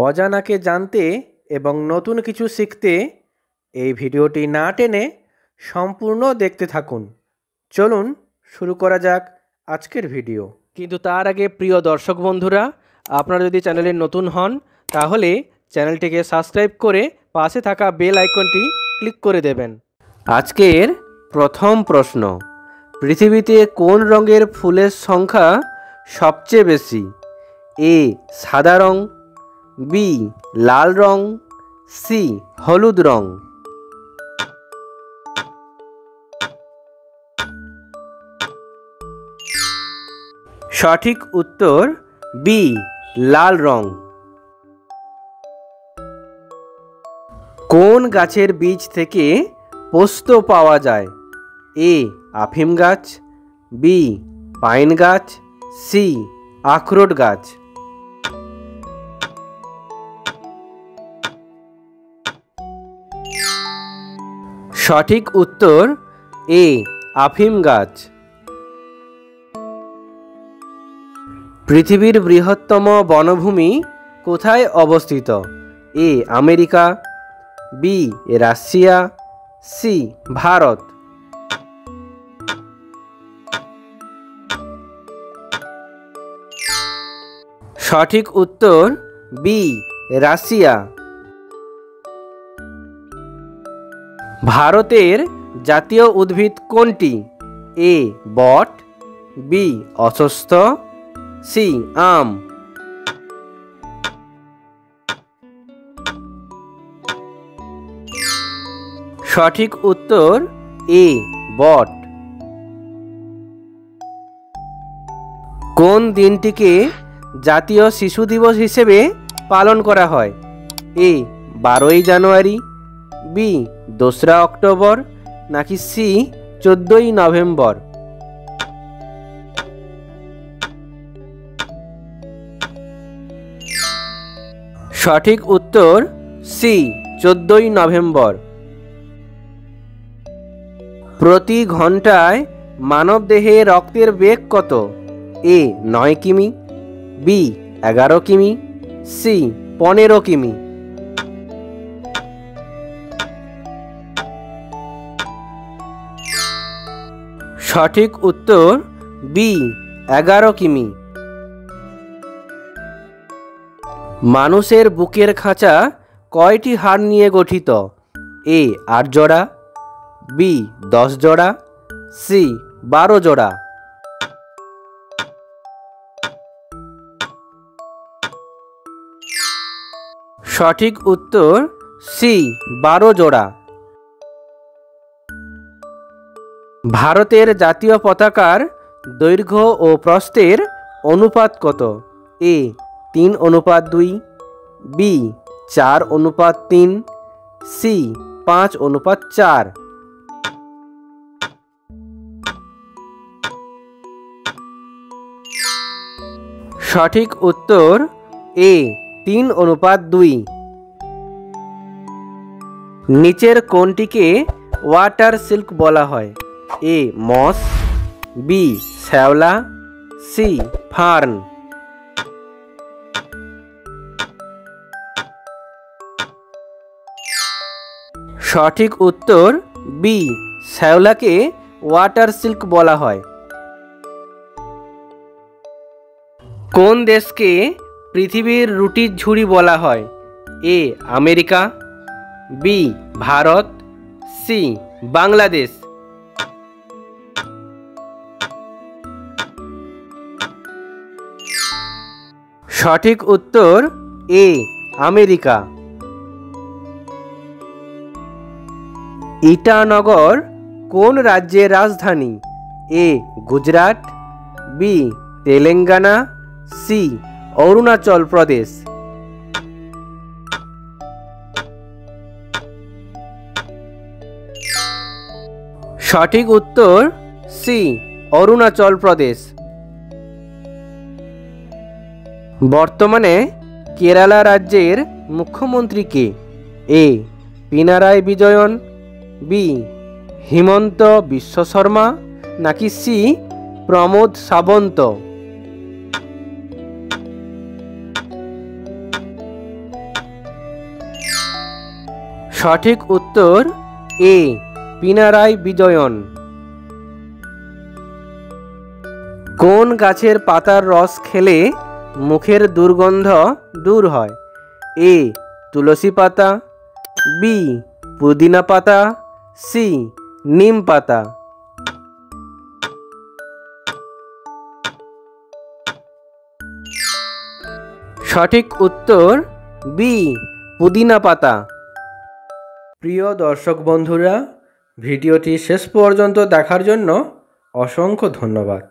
অজানাকে জানতে এবং নতুন কিছু শিখতে এই ভিডিওটি না টেনে সম্পূর্ণ দেখতে থাকুন। চলুন শুরু করা যাক আজকের ভিডিও। কিন্তু তার আগে প্রিয় দর্শক বন্ধুরা, আপনারা যদি চ্যানেলে নতুন হন তাহলে চ্যানেলটিকে সাবস্ক্রাইব করে পাশে থাকা বেল আইকনটি ক্লিক করে দেবেন। আজকের প্রথম প্রশ্ন, পৃথিবীতে কোন রঙের ফুলের সংখ্যা সবচেয়ে বেশি? এ সাদা রং, বি লাল রং, সি হলুদ রং। সঠিক উত্তর বি লাল রং। কোন গাছের বীজ থেকে পোস্ত পাওয়া যায়? এ আফিম গাছ, বি পাইন গাছ, সি আখরোট গাছ। সঠিক উত্তর এ আফিম গাছ। পৃথিবীর বৃহত্তম বনভূমি কোথায় অবস্থিত? A America, B Russia, C Bharat. সঠিক উত্তর বি রাশিয়া। ভারতের জাতীয় উদ্ভিদ কোনটি? এ বট, বি অশ্বত্থ, সি আম। সঠিক উত্তর এ বট। কোন দিনটিকে জাতীয় শিশু দিবস হিসেবে পালন করা হয়? এ 12ই জানুয়ারি, বি 2রা অক্টোবর, নাকি সি 14ই নভেম্বর। সঠিক উত্তর সি 14ই নভেম্বর। প্রতি ঘন্টায় মানবদেহে রক্তের বেগ কত? এ 9 কিমি, বি 11 কিমি, সি 15 কিমি। সঠিক উত্তর বি 11 কিমি। মানুষের বুকের খাঁচা কয়টি হাড় নিয়ে গঠিত? এ 8 জোড়া, বি 10 জোড়া, সি 12 জোড়া। সঠিক উত্তর সি 12 জোড়া। ভারতের জাতীয় পতাকার দৈর্ঘ্য ও প্রস্থের অনুপাত কত? এ 3:2, বি 4:3, সি 5:4। সঠিক উত্তর এ 3:2। নিচের কোনটিকে ওয়াটার সিল্ক বলা হয়? এ মস, বি শ্যাওলা, সি ফার্ন। সঠিক উত্তর বি শ্যাওলাকে ওয়াটার সিল্ক বলা হয়। কোন দেশকে পৃথিবীর রুটির ঝুড়ি বলা হয়? A America, B Bharat, C Bangladesh. সঠিক উত্তর এ আমেরিকা। ইটানগর কোন রাজ্যের রাজধানী? A Gujarat, B Telangana, C Arunachal Pradesh. সঠিক উত্তর সি অরুণাচল প্রদেশ। বর্তমানে কেরালা রাজ্যের মুখ্যমন্ত্রী কে? এ পিনারাই বিজয়ন, বি হিমন্ত বিশ্ব শর্মা, নাকি সি প্রমোদ সাবন্ত। সঠিক উত্তর এ পিনারাই বিজয়ন। কোন গাছের পাতার রস খেলে মুখের দুর্গন্ধ দূর হয়? এ তুলসী পাতা, বি পুদিনা পাতা, সি নিম পাতা। সঠিক উত্তর বি পুদিনা পাতা। প্রিয় দর্শক বন্ধুরা, ভিডিওটি শেষ পর্যন্ত দেখার জন্য অসংখ্য ধন্যবাদ।